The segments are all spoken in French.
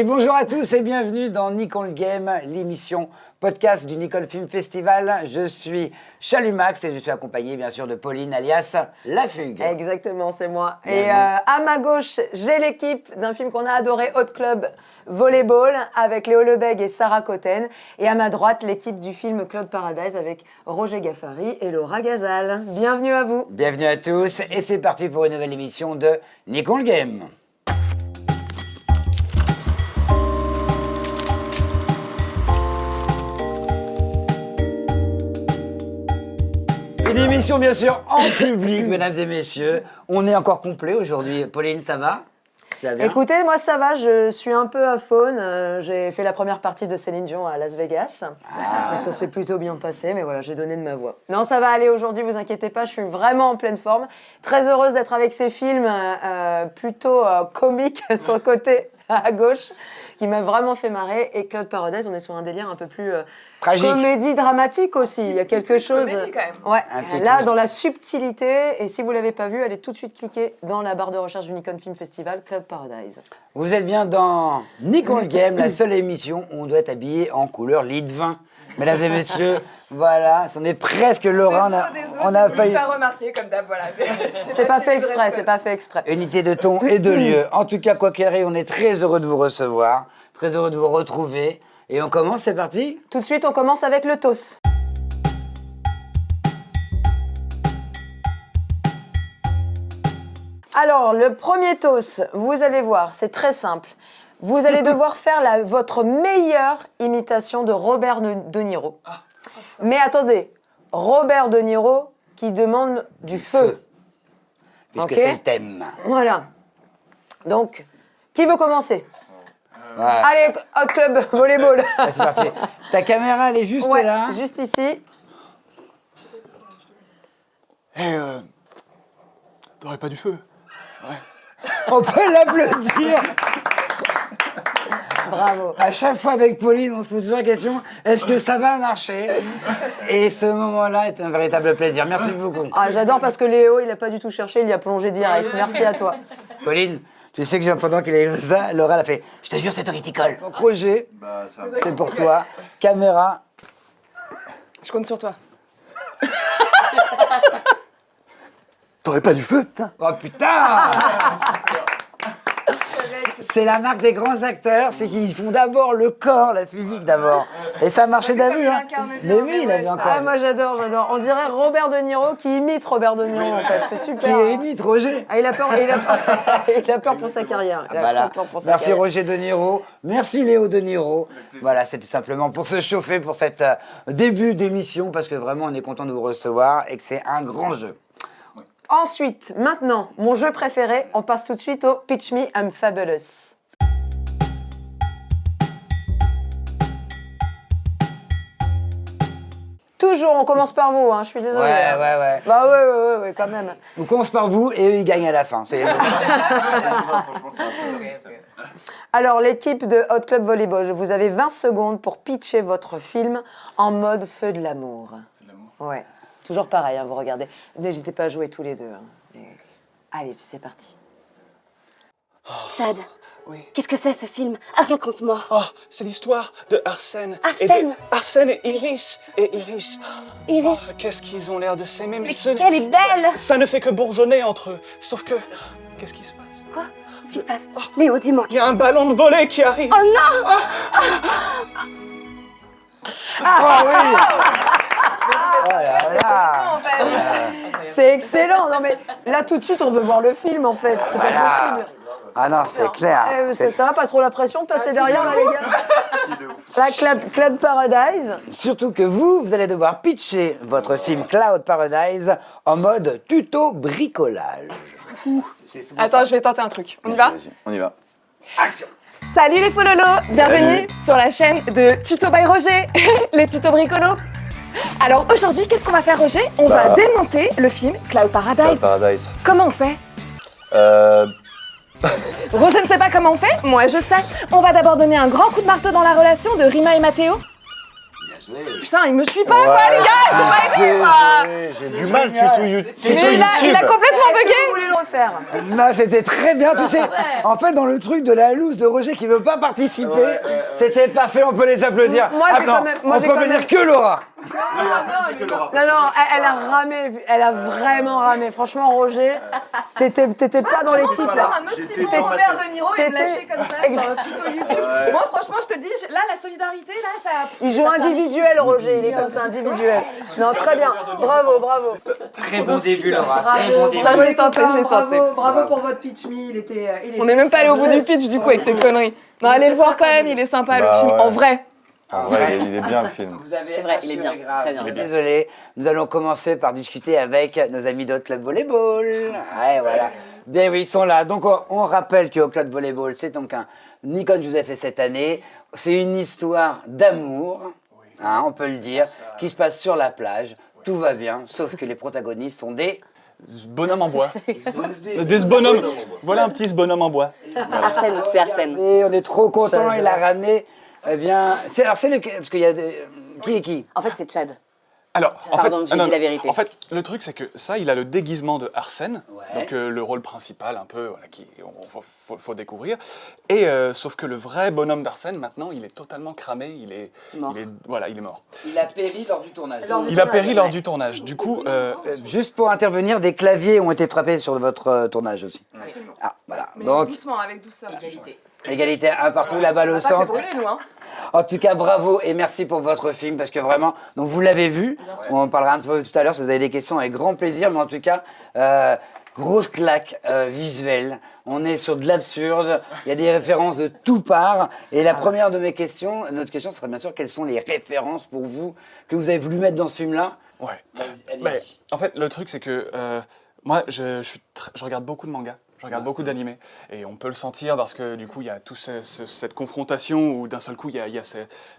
Et bonjour à tous et bienvenue dans Nikon Game, l'émission podcast du Nikon Film Festival. Je suis Chalumax et je suis accompagné bien sûr de Pauline alias La Fugue. Exactement, c'est moi. Et à ma gauche, j'ai l'équipe d'un film qu'on a adoré, Hot Club Volleyball, avec Léo Lebègue et Sarah Cotten. Et à ma droite, l'équipe du film Cloud Paradise avec Roger Gaffari et Laura Gazal. Bienvenue à vous. Bienvenue à tous et c'est parti pour une nouvelle émission de Nikon Game. Une émission bien sûr en public, mesdames et messieurs. On est encore complet aujourd'hui. Pauline, ça va? Tu vas bien? Écoutez, moi ça va, je suis un peu à faune. J'ai fait la première partie de Céline Dion à Las Vegas. Donc ça s'est plutôt bien passé, mais voilà, j'ai donné de ma voix. Non, ça va aller aujourd'hui, vous inquiétez pas, je suis vraiment en pleine forme. Très heureuse d'être avec ces films plutôt comiques sur le côté à gauche, qui m'a vraiment fait marrer. Et Cloud Paradise, on est sur un délire un peu plus tragique. Comédie dramatique aussi. Il y a quelque chose. Comédie, quand même. Ouais. Là, twist. dans la subtilité. Et si vous l'avez pas vu, allez tout de suite cliquer dans la barre de recherche du Nikon Film Festival, Cloud Paradise. Vous êtes bien dans Nikon Game, la seule émission où on doit être habillé en couleur lit de vin. Mesdames et messieurs, voilà, c'en est presque Laura. On a failli. Faire remarquer comme d'hab, voilà. C'est pas fait exprès, c'est pas fait exprès. Unité de ton et de lieu. En tout cas, quoi qu'il arrive, on est très heureux de vous recevoir, très heureux de vous retrouver. Et on commence, c'est parti? Tout de suite, on commence avec le TOS. Alors, le premier TOS, vous allez voir, c'est très simple. Vous allez devoir faire votre meilleure imitation de Robert De Niro. Mais attendez, Robert De Niro qui demande du feu. Puisque Ok. c'est le thème. Voilà. Donc, qui veut commencer? Voilà. Allez, Hot Club Volleyball. C'est parti. Ta caméra, elle est juste Ouais, là. juste ici. T'aurais pas du feu? On peut l'applaudir. Bravo. À chaque fois avec Pauline, on se pose toujours la question, est-ce que ça va marcher? Et ce moment-là est un véritable plaisir. Merci beaucoup. Ah, j'adore parce que Léo, il a pas du tout cherché, il y a plongé direct. Merci à toi. Pauline, tu sais que pendant qu'il a écrit ça, Laura l'a fait. Je te jure, c'est toi qui t'y colle. Donc Roger, c'est pour toi. Caméra. Je compte sur toi. T'aurais pas du feu? Oh putain! C'est la marque des grands acteurs, c'est qu'ils font d'abord le corps, la physique d'abord. Et ça marchait Comme vu, il hein. incarne bien, Mais oui, mais il avait ouais, encore. Ah, moi j'adore. On dirait Robert De Niro qui imite Robert De Niro en fait. C'est Qui super. imite Roger. Ah, il a peur, il a peur pour sa carrière. Il a Voilà. trop peur pour sa Merci carrière. Roger De Niro, merci Léo De Niro. Voilà, c'était simplement pour se chauffer pour cet début d'émission parce que vraiment on est content de vous recevoir et que c'est un grand jeu. Ensuite, maintenant, mon jeu préféré, on passe tout de suite au Pitch Me, I'm Fabulous. Toujours, on commence par vous, hein, je suis désolée. hein. Ouais. Bah ouais, quand même. On commence par vous et eux ils gagnent à la fin. Alors, l'équipe de Hot Club Volleyball, vous avez 20 secondes pour pitcher votre film en mode feu de l'amour. Feu de l'amour? Ouais. Toujours pareil, hein, vous regardez. N'hésitez pas à jouer tous les deux. Hein. Allez-y, c'est parti. Chad, Oui. qu'est-ce que c'est ce film? Ah, raconte-moi. Oh, c'est l'histoire de Arsène. Arsène. Arsène et Iris. Iris. Iris. Oh, qu'est-ce qu'ils ont l'air de s'aimer, mais Qu'elle est belle! ça ne fait que bourgeonner entre eux. Sauf que, qu'est-ce qui se passe? Quoi? Qu'est-ce qui se passe? Léo, dis-moi. Il y a un ballon de volley qui arrive. Oh non! Ah oui. Oh là là. C'est excellent. Non mais là tout de suite on veut voir le film en fait. C'est pas possible. Ah non, c'est clair. Ça va pas trop la pression de passer derrière là les gars. La Cloud Paradise. Surtout que vous allez devoir pitcher votre film Cloud Paradise en mode tuto bricolage. Attends, je vais tenter un truc. On y va? On y va. Action. Salut les fololos! Bienvenue sur la chaîne de Tuto by Roger, les tutos bricolos. Alors aujourd'hui, qu'est-ce qu'on va faire, Roger? On va démonter le film Cloud Paradise. Paradise. Comment on fait? Roger ne sait pas comment on fait? Moi je sais. On va d'abord donner un grand coup de marteau dans la relation de Rima et Matteo. Putain, il me suit pas, quoi, les gars. J'ai pas aidé, moi. J'ai du mal, tuto YouTube. Il a complètement Est-ce que bugué. vous voulez le refaire? Non, c'était très bien, tu sais. En fait, dans le truc de la loose de Roger qui veut pas participer, c'était parfait, on peut les applaudir. Moi, j'ai non, quand même- moi, on j'ai peut quand venir même- que Laura. Non, elle a ramé, elle a vraiment ramé. Franchement, Roger, t'étais pas dans l'équipe là. Un autre J'étais film dans ma Robert tête. De Niro et me T'étais- lâcher comme ça sur un tuto YouTube. Moi, franchement, je te dis, là, la solidarité, là, ça. Il joue individuel, Roger, il est comme ça, individuel. Non, très bien. Bravo. Très bon début, Laura. Très bon début. Là, j'ai tenté, j'ai tenté. Bravo pour votre pitch me, il était On n'est même pas allé au bout du pitch, du coup, avec tes conneries. Non, allez le voir quand même, il est sympa, le Bah, film. ouais. En vrai. En vrai, il est bien le film. Vous avez C'est vrai, il est bien, assuré grave. très bien. Désolé, nous allons commencer par discuter avec nos amis de Hot Club Volleyball. Ouais, voilà. Bien oui, ils sont là. Donc on rappelle que Hot Club Volleyball, c'est donc un Nikon que vous avez fait cette année. C'est une histoire d'amour, hein, on peut le dire, qui se passe sur la plage. Tout va bien, sauf que les protagonistes sont des... Ce bonhomme en bois. Des bonhommes. Voilà un petit ce bonhomme en bois. Arsène, c'est Arsène. Et on est trop contents, il a ramené... Eh bien, c'est lequel, parce qu'il y a des... Qui est qui? En fait, c'est Chad. Alors, en Pardon, fait, j'ai dit la vérité. En fait, le truc, c'est que ça, il a le déguisement de Arsène, Ouais. donc le rôle principal, un peu, voilà, qui faut découvrir. Et sauf que le vrai bonhomme d'Arsène, maintenant, il est totalement cramé, Mort. il est mort. Il a péri lors du tournage. Il a péri lors du tournage. Du coup, Juste pour intervenir, des claviers ont été frappés sur votre tournage aussi. Ah, voilà. Donc, doucement, avec douceur. égalité un partout, la balle au Pas fait centre. brûler, nous, hein. En tout cas, bravo et merci pour votre film parce que vraiment, donc vous l'avez vu. On en parlera un petit peu tout à l'heure si vous avez des questions avec grand plaisir. Mais en tout cas, grosse claque visuelle. On est sur de l'absurde. Il y a des références de tout part. Et la première de mes questions, notre question serait bien sûr quelles sont les références pour vous que vous avez voulu mettre dans ce film-là. ouais. Allez-y. Mais, en fait, le truc, c'est que moi, je regarde beaucoup de mangas. Je regarde beaucoup d'animés et on peut le sentir parce que du coup il y a toute cette confrontation où d'un seul coup il y a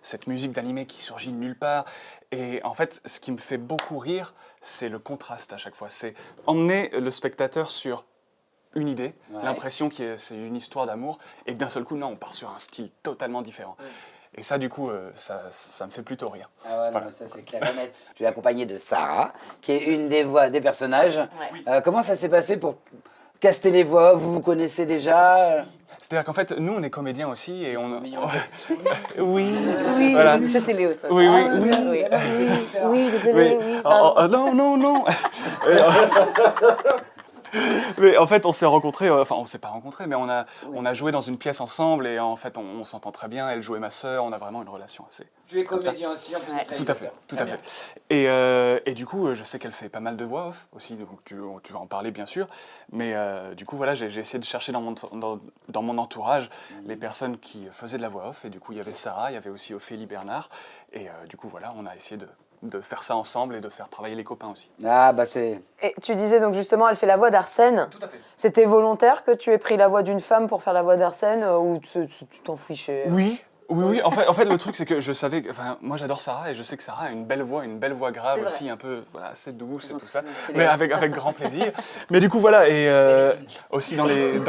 cette musique d'animé qui surgit de nulle part et en fait ce qui me fait beaucoup rire c'est le contraste à chaque fois, c'est emmener le spectateur sur une idée, l'impression que c'est une histoire d'amour et que d'un seul coup non on part sur un style totalement différent. Et ça, du coup, ça me fait plutôt rire. Ah ouais, non, Voilà. mais ça c'est clair et net. Je suis accompagné de Sarah, qui est une des voix des personnages. Comment ça s'est passé pour caster les voix? Vous vous connaissez déjà? C'est-à-dire qu'en fait, nous, on est comédiens aussi et on... mignon. Oui, Oui, voilà. ça c'est Léo, ça. Oui, oui, Ah, oui. Oui, désolé, Oui. oui. Non. Mais en fait, on s'est rencontrés, enfin, on s'est pas rencontrés, mais on a joué dans une pièce ensemble et en fait, on s'entend très bien. Elle jouait ma sœur, on a vraiment une relation assez. Tu es comédien aussi, en plus. Ouais. Tout à fait, tout à fait. Et du coup, je sais qu'elle fait pas mal de voix off aussi, donc tu vas en parler bien sûr. Mais du coup, voilà, j'ai essayé de chercher dans mon entourage les personnes qui faisaient de la voix off. Et du coup, il y avait Sarah, il y avait aussi Ophélie Bernard. Et du coup, voilà, on a essayé de faire ça ensemble et de faire travailler les copains aussi. Ah bah c'est... Et tu disais donc justement, elle fait la voix d'Arsène. Tout à fait. C'était volontaire que tu aies pris la voix d'une femme pour faire la voix d'Arsène ou tu t'en fichais? Oui. Oui. En fait, le truc, c'est que je savais... Enfin, moi, j'adore Sarah et je sais que Sarah a une belle voix grave C'est vrai. aussi, un peu voilà, assez douce et tout C'est- ça. c'est Mais les- avec grand plaisir. Mais du coup, voilà. Et aussi, dans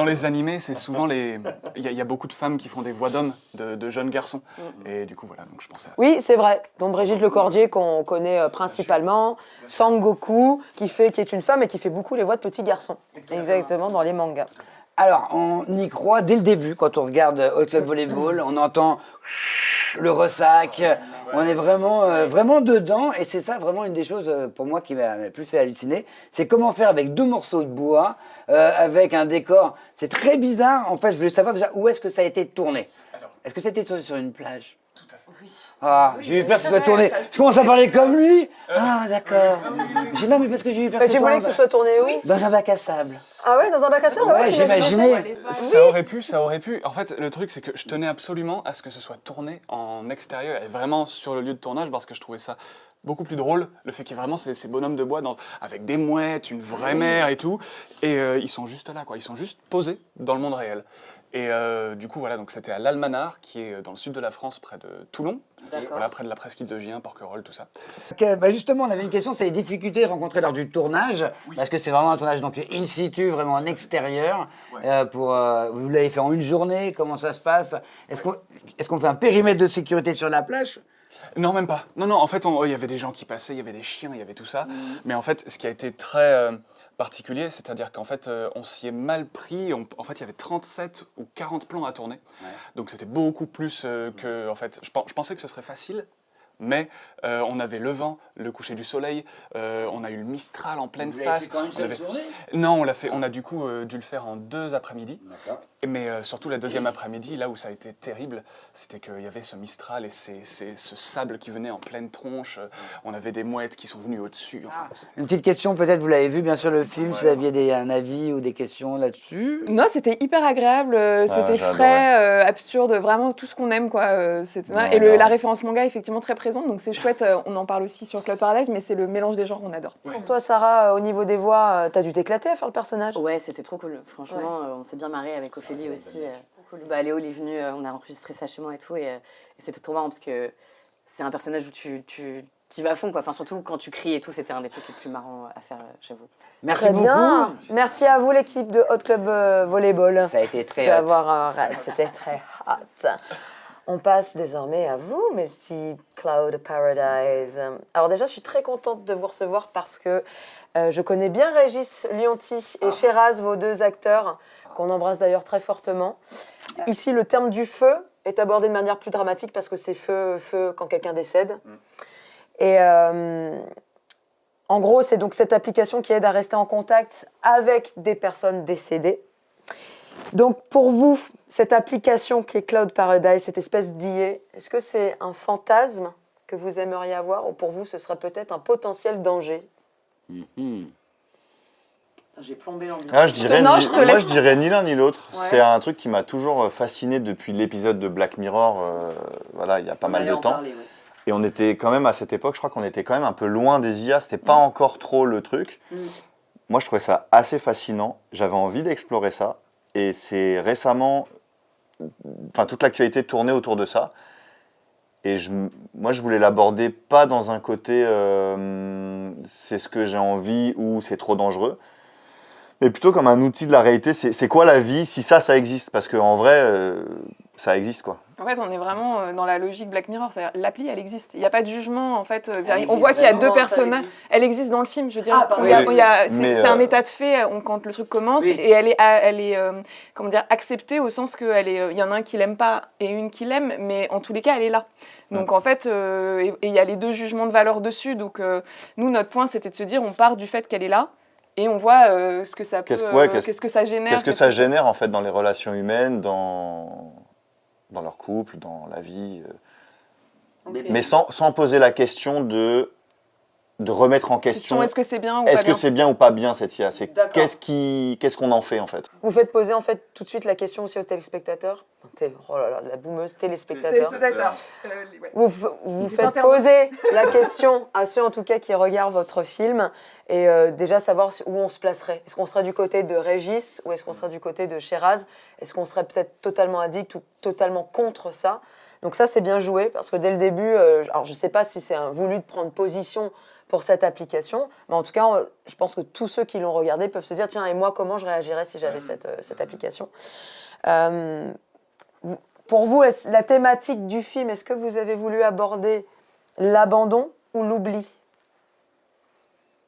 les animés, c'est souvent les... Il y a beaucoup de femmes qui font des voix d'hommes, de jeunes garçons. Et du coup, voilà, donc je pensais à ça. Oui, c'est vrai. Donc Brigitte Lecordier, qu'on connaît principalement, Sangoku, qui est une femme et qui fait beaucoup les voix de petits garçons. Exactement, dans les mangas. Alors, on y croit dès le début, quand on regarde Hot Club Volleyball, on entend le ressac, on est vraiment dedans, et c'est ça vraiment une des choses pour moi qui m'a le plus fait halluciner, c'est comment faire avec 2 morceaux de bois, avec un décor, c'est très bizarre, en fait je voulais savoir déjà où est-ce que ça a été tourné. Est-ce que c'était tourné sur une plage? Tout à fait. Ah, j'ai eu peur que ce soit tourné. Je commence à parler comme lui. Ah, d'accord. J'ai non, mais parce que j'ai eu peur que Tu ce voulais que ce soit tourné où? dans un bac à sable. Ah ouais, dans un bac à sable? Ouais, t'imaginais j'imaginais. Ça aurait pu. En fait, le truc, c'est que je tenais absolument à ce que ce soit tourné en extérieur et vraiment sur le lieu de tournage parce que je trouvais ça beaucoup plus drôle, le fait qu'il y ait vraiment ces bonhommes de bois avec des mouettes, une vraie mer et tout. Et ils sont juste là, quoi. Ils sont juste posés dans le monde réel. Et du coup, voilà, donc c'était à l'Almanar, qui est dans le sud de la France, près de Toulon. Voilà, près de la presqu'île de Gien, Porquerolles, tout ça. Ok, bah justement, on avait une question, c'est les difficultés rencontrées lors du tournage, parce que c'est vraiment un tournage donc in situ, vraiment en extérieur. Vous l'avez fait en une journée, comment ça se passe? Est-ce qu'on fait un périmètre de sécurité sur la plage? Non, même pas. Non, en fait, il y avait des gens qui passaient, il y avait des chiens, il y avait tout ça. Mais en fait, ce qui a été très particulier, c'est-à-dire qu'en fait, on s'y est mal pris. En fait, il y avait 37 ou 40 plans à tourner. Ouais. Donc, c'était beaucoup plus que... En fait, je pensais que ce serait facile. Mais on avait le vent, le coucher du soleil, on a eu le Mistral en pleine Vous l'avez face. fait quand une On seule avait- journée? Non, on a du coup dû le faire en 2 après-midi. D'accord. Mais surtout la deuxième après-midi, là où ça a été terrible, c'était qu'il y avait ce Mistral et ce sable qui venait en pleine tronche. On avait des mouettes qui sont venues au-dessus. Enfin, Une petite question, peut-être, vous l'avez vu bien sûr le film, si vous aviez un avis ou des questions là-dessus. Non, c'était hyper agréable, c'était j'ai frais, absurde, vraiment tout ce qu'on aime, quoi. Ouais, Et grave. la référence manga est effectivement très présente, donc c'est chouette. On en parle aussi sur Club Paradise, mais c'est le mélange des genres qu'on adore. Pour toi, Sarah, au niveau des voix, t'as dû t'éclater à faire le personnage? Ouais, c'était trop cool. Franchement, on s'est bien marré avec Ophélie aussi. Cool. Bah, Léo, il est venu, on a enregistré ça chez moi et tout. Et c'était trop marrant parce que c'est un personnage où tu y vas à fond, quoi. Enfin, surtout quand tu cries et tout, c'était un des trucs les plus marrants à faire, j'avoue. Merci Très beaucoup. bien. Merci à vous, l'équipe de Hot Club Volleyball, Ça a été très hot. d'avoir c'était très hot. On passe désormais à vous, mes petits Cloud Paradise. Alors déjà, je suis très contente de vous recevoir parce que je connais bien Régis Lionti et Sheraz, vos 2 acteurs, qu'on embrasse d'ailleurs très fortement. Ici, le terme du feu est abordé de manière plus dramatique parce que c'est feu quand quelqu'un décède. Et en gros, c'est donc cette application qui aide à rester en contact avec des personnes décédées. Donc pour vous, cette application qui est Cloud Paradise, cette espèce d'IA, est-ce que c'est un fantasme que vous aimeriez avoir ou pour vous ce serait peut-être un potentiel danger? J'ai plombé l'ambiance. Ah, je dirais Non, ni- je te moi, laisse. je dirais ni l'un ni l'autre. Ouais. C'est un truc qui m'a toujours fasciné depuis l'épisode de Black Mirror, voilà, il y a pas mal de temps. Et on était quand même à cette époque, je crois qu'on était quand même un peu loin des IA, c'était pas encore trop le truc. Moi, je trouvais ça assez fascinant, j'avais envie d'explorer ça. Et c'est récemment, enfin toute l'actualité tournait autour de ça. Et moi, je voulais l'aborder pas dans un côté c'est ce que j'ai envie ou c'est trop dangereux, mais plutôt comme un outil de la réalité. C'est quoi la vie si ça existe? Parce qu'en vrai, ça existe, quoi. En fait, on est vraiment dans la logique Black Mirror, c'est-à-dire l'appli, elle existe. Il n'y a pas de jugement, en fait. Elle On existe voit qu'il y a vraiment, 2 personnages. Elle existe dans le film, je veux dire. Ah, pardon. Mais, C'est un état de fait quand le truc commence, Oui. et elle est comment dire, acceptée au sens qu'il y en a un qui l'aime pas et une qui l'aime, mais en tous les cas, elle est là. Donc en fait, et il y a les 2 jugements de valeur dessus. Donc nous, notre point, c'était de se dire, on part du fait qu'elle est là. Et on voit ce que ça peut, qu'est-ce que ça génère. Qu'est-ce que ça génère en fait dans les relations humaines, dans leur couple, dans la vie, mais sans poser la question de remettre en question Est-ce que c'est bien ou est-ce pas que bien c'est bien ou pas bien cette IA. C'est D'accord. qu'est-ce qu'on en fait en fait. Vous faites poser en fait tout de suite la question aussi aux téléspectateurs. Oh là là, la boumeuse téléspectateur. Vous faites internautes. poser la question à ceux en tout cas qui regardent votre film et déjà savoir où on se placerait. Est-ce qu'on serait du côté de Régis ou est-ce qu'on serait du côté de Sheraz? Est-ce qu'on serait peut-être totalement addict ou totalement contre ça? Donc ça c'est bien joué parce que dès le début, alors je ne sais pas si c'est voulu de prendre position pour cette application, mais en tout cas je pense que tous ceux qui l'ont regardé peuvent se dire tiens et moi comment je réagirais si j'avais cette application. Pour vous, la thématique du film, est-ce que vous avez voulu aborder l'abandon ou l'oubli?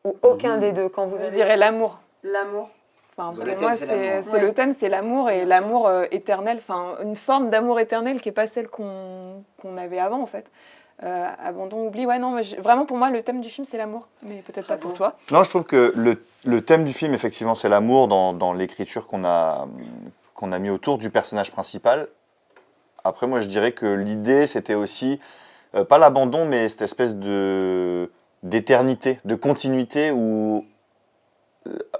Ou aucun des deux quand vous Je dirais l'amour. l'amour. Enfin, Le pour thème, moi, c'est l'amour. c'est le thème, c'est l'amour et l'amour éternel. Enfin, une forme d'amour éternel qui n'est pas celle qu'on avait avant, en fait. Abandon, oubli, ouais, non, mais vraiment pour moi, le thème du film, c'est l'amour. Mais peut-être pas pour toi. Non, je trouve que le thème du film effectivement c'est l'amour dans l'écriture qu'on a mis autour du personnage principal. Après moi je dirais que l'idée c'était aussi pas l'abandon mais cette espèce d'éternité, de continuité où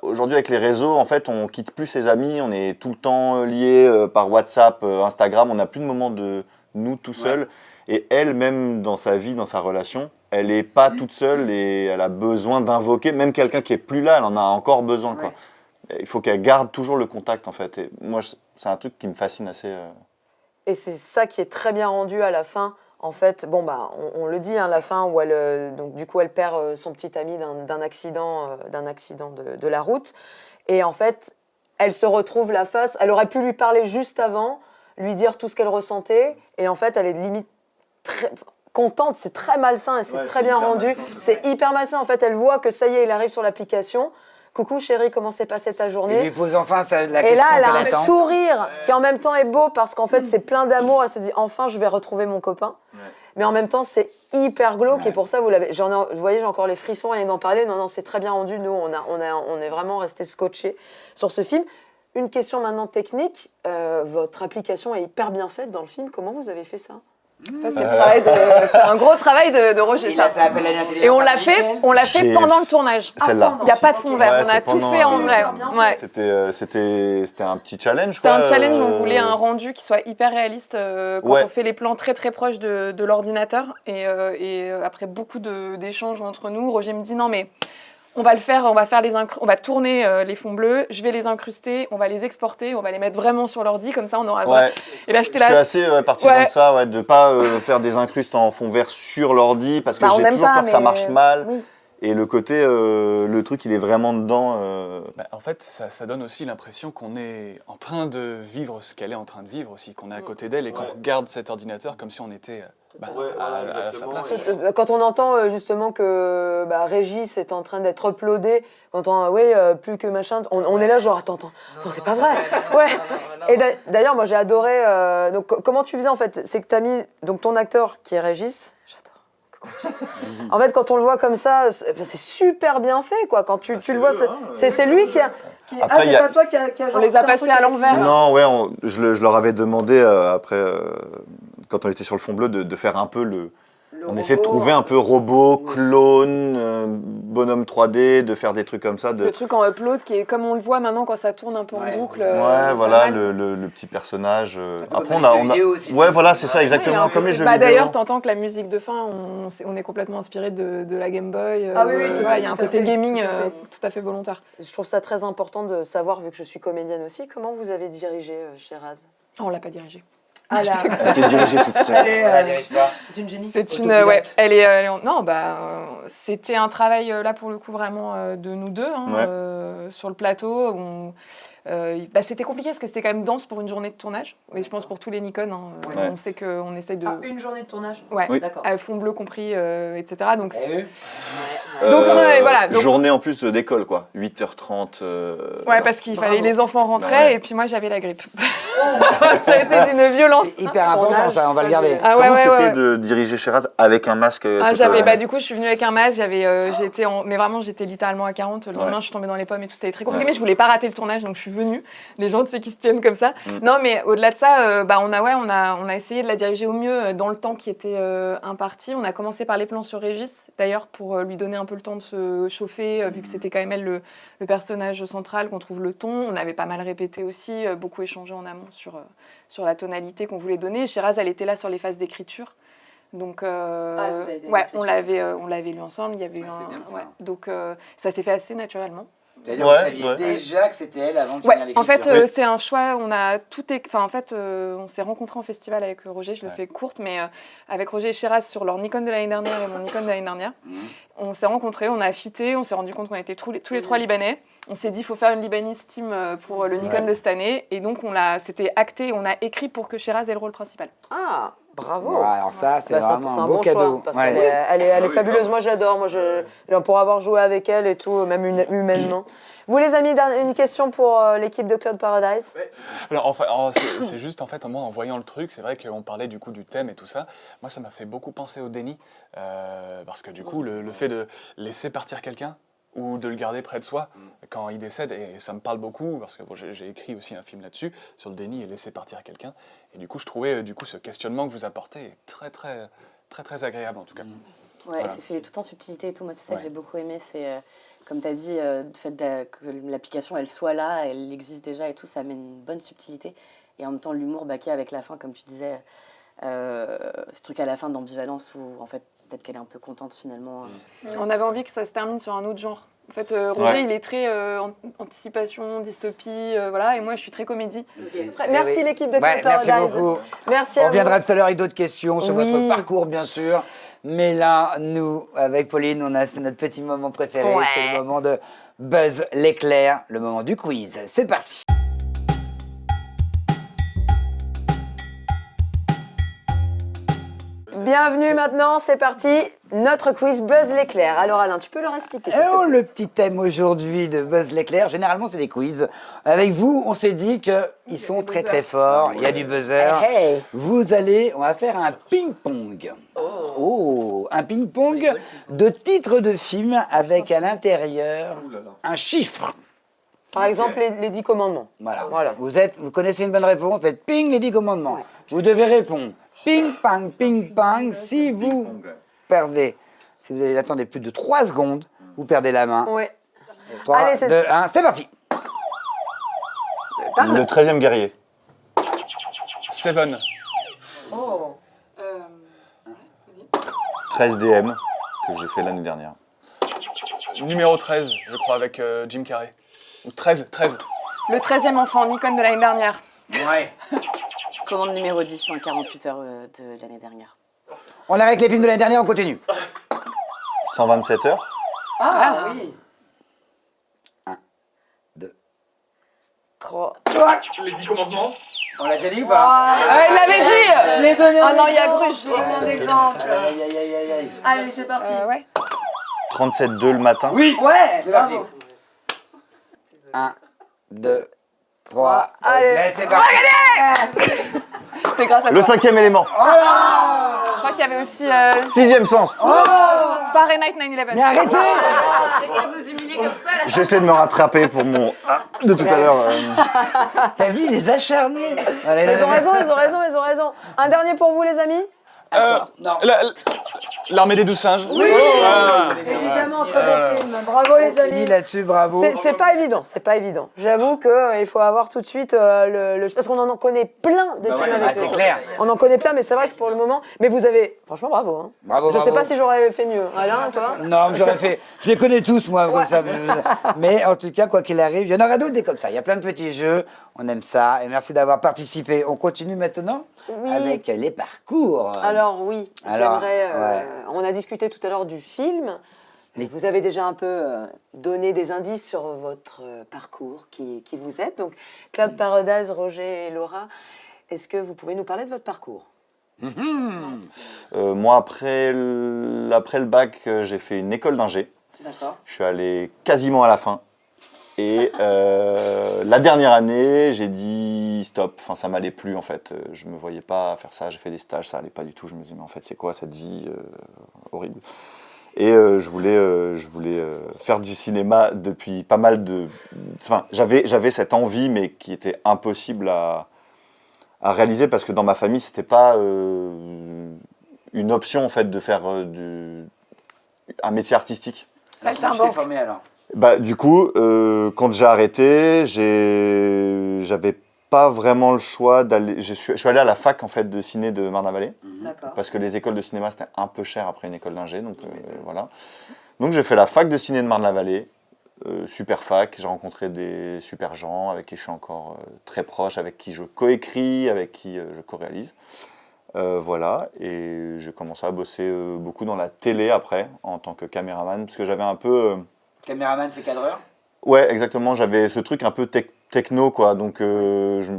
aujourd'hui avec les réseaux en fait on quitte plus ses amis, on est tout le temps liés par WhatsApp, Instagram, on n'a plus de moment de nous tout seuls. Et elle même dans sa vie, dans sa relation, elle n'est pas toute seule et elle a besoin d'invoquer, même quelqu'un qui est plus là, elle en a encore besoin, quoi. Il faut qu'elle garde toujours le contact en fait. Et moi c'est un truc qui me fascine assez. Et c'est ça qui est très bien rendu à la fin. En fait, bon bah, on le dit, hein, la fin où elle, donc du coup, elle perd son petit ami d'un accident de la route. Et en fait, elle se retrouve la face. Elle aurait pu lui parler juste avant, lui dire tout ce qu'elle ressentait. Et en fait, elle est limite contente, c'est très malsain et c'est Ouais, très c'est bien hyper rendu. malsain, C'est hyper malsain. En fait, elle voit que ça y est, il arrive sur l'application. Coucou chérie, comment s'est passée ta Il journée? lui pose enfin la Et question là, elle a qu'elle un attend. sourire qui en même temps est beau parce qu'en fait, c'est plein d'amour. Elle se dit enfin, je vais retrouver mon copain. Ouais. Mais en même temps, c'est hyper glauque Ouais. et pour ça, vous voyez, j'ai encore les frissons rien d'en parler. Non, c'est très bien rendu. Nous, on est vraiment restés scotchés sur ce film. Une question maintenant technique. Votre application est hyper bien faite dans le film. Comment vous avez fait ça? Ça, c'est un gros travail de Roger, Il ça. a fait appel à l'intelligence Et on l'a fait, artificielle. pendant le tournage. Celle-là. Il n'y a pas de fond vert, Ouais, on a c'est tout pendant, fait en vrai. Ouais. C'était un petit challenge. C'était un quoi, challenge, on voulait un rendu qui soit hyper réaliste quand Ouais. on fait les plans très très proches de l'ordinateur. Et après beaucoup d'échanges entre nous, Roger me dit non mais on va le faire, on va tourner les fonds bleus, je vais les incruster, on va les exporter, on va les mettre vraiment sur l'ordi, comme ça on aura Ouais. Et là j'étais Je suis là. assez partisan Ouais. de ça, de pas faire des incrustes en fond vert sur l'ordi parce que Bah, on j'ai n'aime toujours pas, peur que ça mais- marche mal. Oui. Et le côté, le truc, il est vraiment dedans. Bah, en fait, ça donne aussi l'impression qu'on est en train de vivre ce qu'elle est en train de vivre aussi, qu'on est à côté d'elle et qu'on regarde cet ordinateur comme si on était Ouais, voilà, à sa exactement. place. Et- Quand on entend justement que Régis est en train d'être uploadé, quand on plus que machin, on est là genre attends, c'est pas vrai. Ouais. Et d'ailleurs moi j'ai adoré. Donc comment tu faisais en fait? C'est que t'as mis donc ton acteur qui est Régis. J'adore. En fait quand on le voit comme ça, c'est super bien fait quoi. Quand tu le vois, c'est lui qui a. Après, c'est il y a- pas toi qui a On genre les a fait un passés truc à l'envers. Non, ouais, je leur avais demandé après, quand on était sur le fond bleu, de faire un peu le. On essaie de trouver un peu robot, clone, bonhomme 3D, de faire des trucs comme ça. Le truc en upload qui est comme on le voit maintenant quand ça tourne un peu en boucle. Ouais, voilà, le petit personnage. Après, on a. Ouais, voilà, c'est ça, exactement, comme les jeux vidéo. D'ailleurs, t'entends que la musique de fin, on est complètement inspiré de la Game Boy. Ah oui, tout à il y a un fait, côté gaming tout à fait. tout à fait volontaire. Je trouve ça très important de savoir, vu que je suis comédienne aussi, comment vous avez dirigé Sheraz. Oh, on l'a pas dirigé. Ah là, Elle s'est dirigée toute seule. c'est une génie. C'est une, Autopilote. ouais, elle est non, c'était un travail là pour le coup vraiment de nous deux sur le plateau. C'était compliqué parce que c'était quand même dense pour une journée de tournage. Oui, je pense pour tous les Nikon. Ouais. On sait qu'on essaye de. Une journée de tournage. Ouais, Oui. D'accord. à fond bleu compris, etc. Donc, Donc, voilà, donc- Journée en plus d'école, quoi. 8h30. ouais, parce qu'il fallait les enfants rentraient Ouais. et puis moi j'avais la grippe. Ça a été d'une violence. C'est hyper important ça, on va le garder. Ah ouais, Comment ouais, c'était ouais. de diriger Sheraz avec un masque toute la journée Du coup, je suis venue avec un masque. Mais vraiment, j'étais littéralement à 40. Le lendemain, je suis tombée dans les pommes et tout. C'était très compliqué. Mais je voulais pas rater le tournage, donc je suis venue. Les gens, tu sais, qui se tiennent comme ça. Non, mais au-delà de ça, on a essayé de la diriger au mieux dans le temps qui était imparti. On a commencé par les plans sur Régis, d'ailleurs, pour lui donner un peu le temps de se chauffer, vu que c'était quand même elle le personnage central, qu'on trouve le ton. On avait pas mal répété aussi, beaucoup échangé en amont sur la tonalité qu'on voulait donner. Sheraz, elle était là sur les phases d'écriture. Donc, vous avez été ouais, d'écriture. on l'avait lu ensemble. Il y avait eu c'est bien ça. ouais. Donc, ça s'est fait assez naturellement. C'est-à-dire Ouais, que vous saviez ouais. déjà que c'était elle avant de Ouais, finir en fait, l'écriture. c'est un choix. On a tout. On s'est rencontrés en festival avec Roger. Je le fais courte, mais avec Roger et Sheraz sur leur Nikon de l'année dernière et mon Nikon de l'année dernière. On s'est rencontrés, on a fité, on s'est rendu compte qu'on était tous les trois libanais. On s'est dit, il faut faire une Libanese team pour le Nikon de cette année. Et donc, c'était acté, on a écrit pour que Sheraz ait le rôle principal. Ah, bravo. Bon, alors ça, c'est Bah, vraiment c'est un beau bon cadeau. choix, parce Ouais. qu'elle est fabuleuse. Moi, j'adore. Pour avoir joué avec elle et tout, même humainement. Vous, les amis, une question pour l'équipe de Cloud Paradise. Alors, c'est juste, en fait, moi, en voyant le truc, c'est vrai qu'on parlait du coup du thème et tout ça. Moi, ça m'a fait beaucoup penser au déni. Parce que du coup, le fait de laisser partir quelqu'un ou de le garder près de soi quand il décède, et ça me parle beaucoup, parce que bon, j'ai écrit aussi un film là-dessus, sur le déni et laisser partir quelqu'un. Et du coup, je trouvais ce questionnement que vous apportez est très, très, très, très agréable, en tout cas. Ouais, Voilà. c'est fait tout en subtilité et tout. Moi, c'est ça Ouais. que j'ai beaucoup aimé. C'est, comme tu as dit, le fait que l'application, elle soit là, elle existe déjà et tout, ça amène une bonne subtilité. Et en même temps, l'humour baqué avec la fin, comme tu disais, ce truc à la fin d'ambivalence où, en fait, peut-être qu'elle est un peu contente finalement. On avait envie que ça se termine sur un autre genre. En fait, Roger, Ouais. il est très anticipation, dystopie, voilà, et moi, je suis très comédie. Merci oui. l'équipe de Cloud Ouais, merci Paradise. beaucoup. Merci On à vous. reviendra tout à l'heure avec d'autres questions sur Oui. votre parcours, bien sûr. Mais là, nous, avec Pauline, c'est notre petit moment préféré. Ouais. C'est le moment de Buzz l'éclair, le moment du quiz. C'est parti. Bienvenue maintenant, c'est parti. Notre quiz Buzz l'éclair. Alors Alain, tu peux leur expliquer s'il te Oh, plaît le petit thème aujourd'hui de Buzz l'éclair, généralement c'est des quiz. Avec vous, on s'est dit qu'ils sont très très forts, il y a du buzzer. Hey, hey. On va faire un ping-pong. Oh, un ping-pong de titres de films avec à l'intérieur un chiffre. Par exemple, les 10 commandements. Voilà. Vous connaissez une bonne réponse, faites ping les 10 commandements. Vous devez répondre ping, pang. Si vous perdez, si vous attendez plus de 3 secondes, vous perdez la main. Ouais. 3, Allez, c'est- 2, 1, c'est parti. Le 13e guerrier. Seven. 13 DM que j'ai fait l'année dernière. Numéro 13, je crois, avec Jim Carrey. Ou 13. Le 13e enfant, Nikon de l'année dernière. Ouais. Commande numéro 10, 148 heures de l'année dernière. On arrête les films de l'année dernière, on continue. 127 heures. Ah oui. 2, 3. Les 10 commandements. On l'a déjà dit ou pas? Il l'avait dit. Je l'ai donné Ah un non, il y a exemple, Gruche. je l'ai donné un exemple. Aïe. Allez, c'est parti. Ouais. 37-2 le matin. Oui. Ouais, C'est parti. bravo. 1, 2, 3, Allez. c'est parti. C'est grâce à Le toi. 5e élément. Je crois qu'il y avait aussi 6e sens. Fahrenheit 9/11. Mais arrêtez. J'essaie de me rattraper pour mon de tout à l'heure. T'as vu, les acharnés. Ils ont raison. Un dernier pour vous, les amis. Non. L'armée des 12 singes. Oui. Évidemment, très bon film. Bravo, les Fini amis. là-dessus, bravo. C'est pas évident. J'avoue qu'il faut avoir tout de suite parce qu'on en connaît plein des films avec c'est eux. clair. On en connaît plein, mais c'est vrai que pour le moment. Mais vous avez, franchement, bravo. Hein. Bravo, Je sais bravo. pas si j'aurais fait mieux. Alain, toi. Non, mais j'aurais fait. Je les connais tous, moi, comme ça. Mais en tout cas, quoi qu'il arrive, il y en aura d'autres des comme ça. Il y a plein de petits jeux. On aime ça. Et merci d'avoir participé. On continue maintenant avec les parcours. Alors oui, Alors, j'aimerais. ouais. On a discuté tout à l'heure du film. Mais vous avez déjà un peu donné des indices sur votre parcours, qui vous êtes. Donc, Cloud Paradise, Roger et Laura, est-ce que vous pouvez nous parler de votre parcours? Moi, après le bac, j'ai fait une école d'ingé. D'accord. Je suis allé quasiment à la fin. Et la dernière année, j'ai dit stop. Enfin, ça m'allait plus en fait. Je me voyais pas faire ça. J'ai fait des stages, ça allait pas du tout. Je me disais mais en fait c'est quoi cette vie horrible. Et je voulais faire du cinéma depuis pas mal de. Enfin, j'avais cette envie, mais qui était impossible à réaliser parce que dans ma famille, c'était pas une option en fait de faire un métier artistique. Saltimbanque. formé alors. Bah, du coup, quand j'ai arrêté, j'avais pas vraiment le choix d'aller. Je suis allé à la fac en fait de ciné de Marne-la-Vallée D'accord. parce que les écoles de cinéma c'était un peu cher après une école d'ingé, donc voilà. Donc j'ai fait la fac de ciné de Marne-la-Vallée, super fac. J'ai rencontré des super gens avec qui je suis encore très proche, avec qui je coécris, avec qui je co-réalise. Voilà, et j'ai commencé à bosser beaucoup dans la télé après en tant que caméraman parce que j'avais un peu. Caméraman, c'est cadreur. Ouais, exactement. J'avais ce truc un peu techno, quoi. Donc,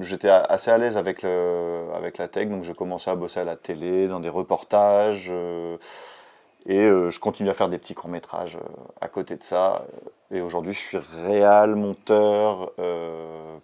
j'étais assez à l'aise avec la tech. Donc, j'ai commencé à bosser à la télé, dans des reportages. Et je continue à faire des petits courts-métrages à côté de ça. Et aujourd'hui, je suis réal, monteur,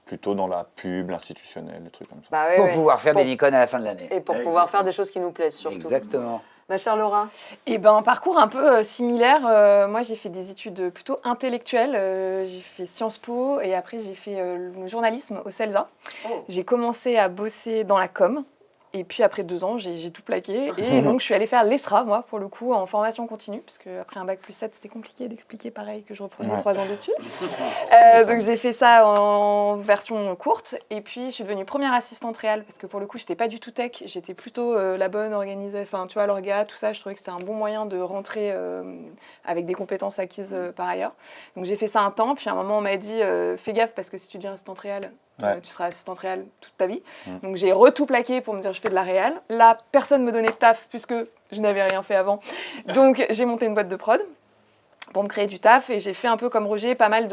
plutôt dans la pub, l'institutionnel, des trucs comme ça. Bah, ouais, Pour ouais. pouvoir faire Pour- des Nikon à la fin de l'année. Et pour pouvoir faire des choses qui nous plaisent surtout. Exactement. Ma chère Laura. Et ben un parcours un peu similaire. Moi, j'ai fait des études plutôt intellectuelles. J'ai fait Sciences Po et après j'ai fait le journalisme au CELSA. Oh. J'ai commencé à bosser dans la com. Et puis après 2 ans, j'ai tout plaqué. Et donc je suis allée faire l'ESRA, moi, pour le coup, en formation continue. Parce qu'après un bac plus 7, c'était compliqué d'expliquer pareil que je reprenais 3 ans d'études. Donc j'ai fait ça en version courte. Et puis je suis devenue première assistante réelle. Parce que pour le coup, j'étais pas du tout tech. J'étais plutôt la bonne organisée. Enfin, tu vois, l'orga, tout ça. Je trouvais que c'était un bon moyen de rentrer avec des compétences acquises par ailleurs. Donc j'ai fait ça un temps. Puis à un moment, on m'a dit fais gaffe parce que si tu deviens assistante réelle, tu seras assistante réelle toute ta vie. Donc j'ai tout plaqué pour me dire je fais de la réelle. Là, personne me donnait de taf puisque je n'avais rien fait avant. Donc j'ai monté une boîte de prod. pour me créer du taf et j'ai fait un peu comme Roger, pas mal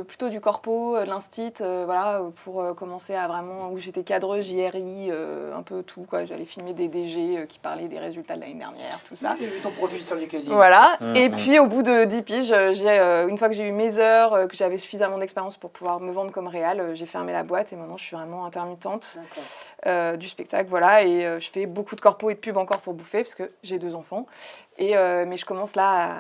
plutôt du corpo, de l'instit, voilà, pour commencer à vraiment, où j'étais cadreuse, JRI, un peu tout, quoi. J'allais filmer des DG qui parlaient des résultats de l'année dernière, tout ça. J'ai vu ton profil sur LinkedIn. Voilà, et puis au bout de 10 piges, une fois que j'ai eu mes heures, que j'avais suffisamment d'expérience pour pouvoir me vendre comme réal, j'ai fermé la boîte et maintenant je suis vraiment intermittente du spectacle, voilà, et je fais beaucoup de corpo et de pub encore pour bouffer parce que j'ai 2 enfants, mais je commence là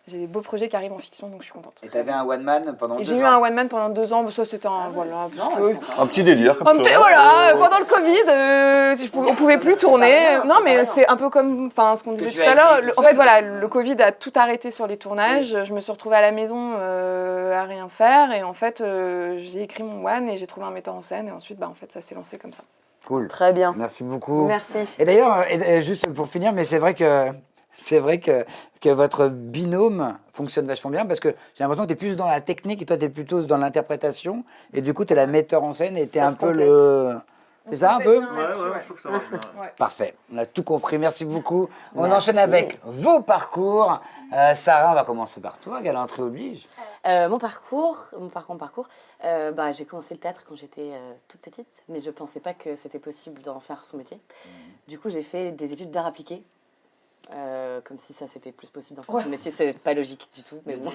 j'ai des beaux projets qui arrivent en fiction, donc je suis contente. Et t'avais un one man pendant 2 ans. J'ai eu un one man pendant 2 ans, ça c'était un voilà, parce que Un petit délire comme ça. voilà, pendant le Covid, on pouvait plus tourner. Non, mais c'est un peu comme, enfin, ce qu'on disait tu tout as à l'heure. écrit tout En seul. fait, voilà, le Covid a tout arrêté sur les tournages. Je me suis retrouvée à la maison à rien faire, et en fait, j'ai écrit mon one et j'ai trouvé un metteur en scène, et ensuite, bah, en fait, ça s'est lancé comme ça. Cool. Très bien. Merci beaucoup. Merci. Et d'ailleurs, juste pour finir, mais c'est vrai que votre binôme fonctionne vachement bien parce que j'ai l'impression que tu es plus dans la technique et toi tu es plutôt dans l'interprétation et du coup tu es la metteur en scène et tu es Ça un se peu complète. le... C'est ça un peu Ouais, je trouve que ça marche bien. Parfait, on a tout compris, merci beaucoup. On Merci. enchaîne avec vos parcours. Sarah, on va commencer par toi, galanterie oblige. Mon parcours, j'ai commencé le théâtre quand j'étais toute petite, mais je pensais pas que c'était possible d'en faire son métier. Du coup, j'ai fait des études d'art appliqué, comme si ça c'était plus possible d'en faire son métier. C'est pas logique du tout, mais bon.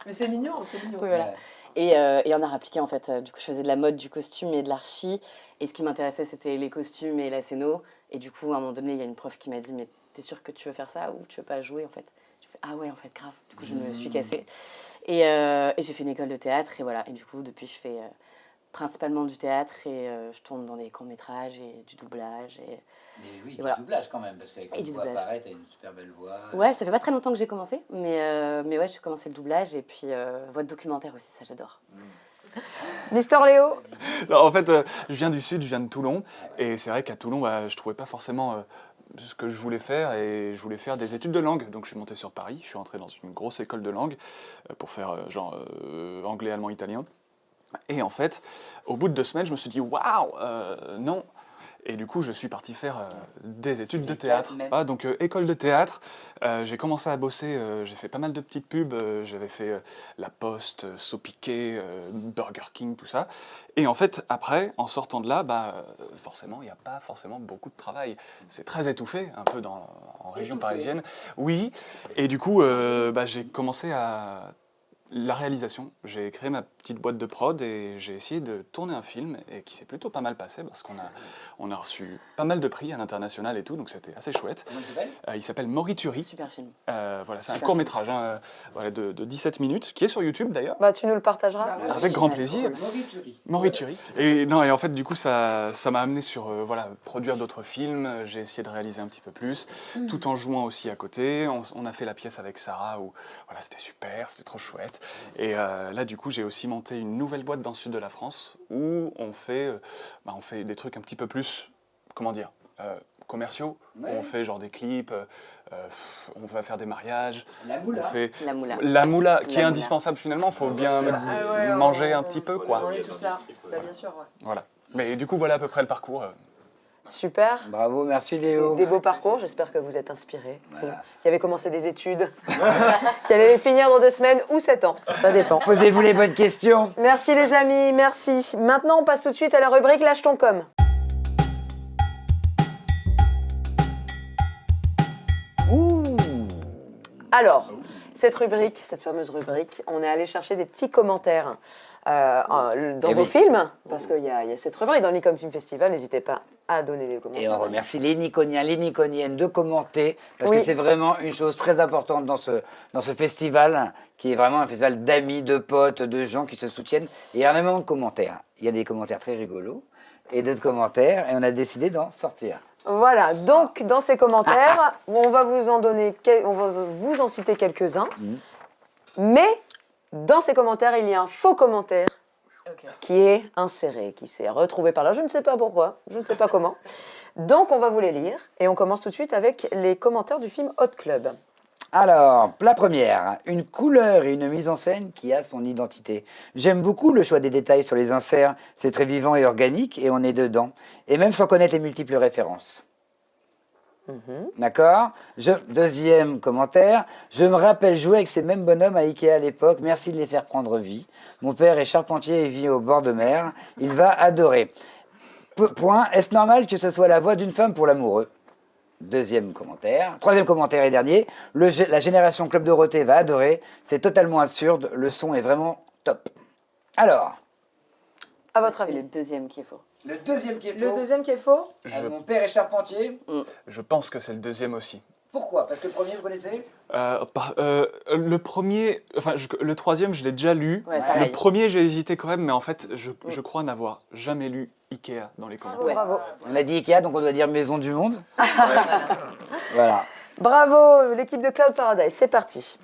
Mais c'est mignon, c'est mignon. Oui, voilà. Et en art appliqué, en fait, du coup, je faisais de la mode, du costume et de l'archi. Et ce qui m'intéressait, c'était les costumes et la scéno. Et du coup, à un moment donné, il y a une prof qui m'a dit, mais t'es sûre que tu veux faire ça ou tu veux pas jouer, en fait? Je fais, ah ouais, en fait, grave. Du coup, je me suis cassée. Et j'ai fait une école de théâtre. Et voilà. Et du coup, depuis, je fais principalement du théâtre. Et je tourne dans des courts-métrages et du doublage. Et... Mais oui, Et voilà. doublage quand même, parce qu'avec Et du doublage. pareil, t'as une super belle voix. Ouais, ça fait pas très longtemps que j'ai commencé. Mais ouais, j'ai commencé le doublage. Et puis, voix de documentaire aussi, ça, j'adore. Mister Léo. Non, en fait, je viens du Sud, je viens de Toulon. Et c'est vrai qu'à Toulon, je trouvais pas forcément ce que je voulais faire. Et je voulais faire des études de langue. Donc je suis monté sur Paris. Je suis entré dans une grosse école de langue pour faire anglais, allemand, italien. Et en fait, au bout de 2 semaines, je me suis dit, waouh, non. Et du coup, je suis parti faire des études de théâtre. Donc, école de théâtre. J'ai commencé à bosser, j'ai fait pas mal de petites pubs. J'avais fait La Poste, Sopiquet, Burger King, tout ça. Et en fait, après, en sortant de là, forcément, il n'y a pas forcément beaucoup de travail. C'est très étouffé, un peu en région parisienne. Oui. Et du coup, j'ai commencé à... La réalisation, j'ai créé ma petite boîte de prod et j'ai essayé de tourner un film et qui s'est plutôt pas mal passé parce qu'on a reçu pas mal de prix à l'international et tout, donc c'était assez chouette. Comment il s'appelle Il s'appelle Morituri. Super film. Voilà, c'est un Super court-métrage de 17 minutes qui est sur YouTube d'ailleurs. Bah, tu nous le partageras. Avec grand plaisir. Morituri. Et en fait, du coup, ça m'a amené sur produire d'autres films. J'ai essayé de réaliser un petit peu plus, tout en jouant aussi à côté. On a fait la pièce avec Sarah où c'était super, c'était trop chouette. Et là, du coup, j'ai aussi monté une nouvelle boîte dans le sud de la France où on fait des trucs un petit peu plus, commerciaux. Ouais. On fait genre des clips, on va faire des mariages. La moula. On fait La moula. la moula qui est moula. indispensable finalement. Il faut bien manger un petit peu, quoi. On est tous là. Bah, bien sûr, ouais. Voilà. Mais du coup, voilà à peu près le parcours. Super. Bravo, merci Léo. Des beaux parcours, j'espère que vous êtes inspirés. Vous qui avez commencé des études, qui allez les finir dans 2 semaines ou 7 ans, ça dépend. Posez-vous les bonnes questions. Merci les amis, merci. Maintenant, on passe tout de suite à la rubrique Lâche ton com. Alors, cette fameuse rubrique, on est allé chercher des petits commentaires dans Eh vos oui. films, parce qu'il y a cette rubrique dans l'Icom Film Festival, n'hésitez pas à donner des commentaires. Et on remercie les Niconiens, les Niconiennes de commenter, parce Oui. que c'est vraiment une chose très importante dans ce festival, qui est vraiment un festival d'amis, de potes, de gens qui se soutiennent. Et il y a énormément de commentaires. Il y a des commentaires très rigolos, et d'autres commentaires, et on a décidé d'en sortir. Voilà, donc dans ces commentaires, on va vous en citer quelques-uns, mais dans ces commentaires, il y a un faux commentaire qui est inséré, qui s'est retrouvé par là. Je ne sais pas pourquoi, je ne sais pas comment. Donc on va vous les lire, et on commence tout de suite avec les commentaires du film Hot Club. Alors, la première, une couleur et une mise en scène qui a son identité. J'aime beaucoup le choix des détails sur les inserts, c'est très vivant et organique et on est dedans. Et même sans connaître les multiples références. D'accord. Deuxième commentaire. Je me rappelle jouer avec ces mêmes bonhommes à Ikea à l'époque. Merci de les faire prendre vie. Mon père est charpentier et vit au bord de mer. Il va adorer. Point. Est-ce normal que ce soit la voix d'une femme pour l'amoureux? Deuxième commentaire. Troisième commentaire et dernier. La génération Club Dorothée va adorer. C'est totalement absurde. Le son est vraiment top. Alors. À votre C'est avis. le deuxième qui est faux. Le deuxième qui est faux. Le deuxième qui est faux? Mon père est charpentier. Je pense que c'est le deuxième aussi. Pourquoi? Parce que le premier, vous connaissez? Le premier, le troisième, je l'ai déjà lu. Ouais, Le pareil. premier, j'ai hésité quand même, mais en fait, je crois n'avoir jamais lu Ikea dans les commentaires. Ouais. Bravo. On a dit Ikea, donc on doit dire Maison du Monde. Voilà. Bravo, l'équipe de Cloud Paradise, c'est parti.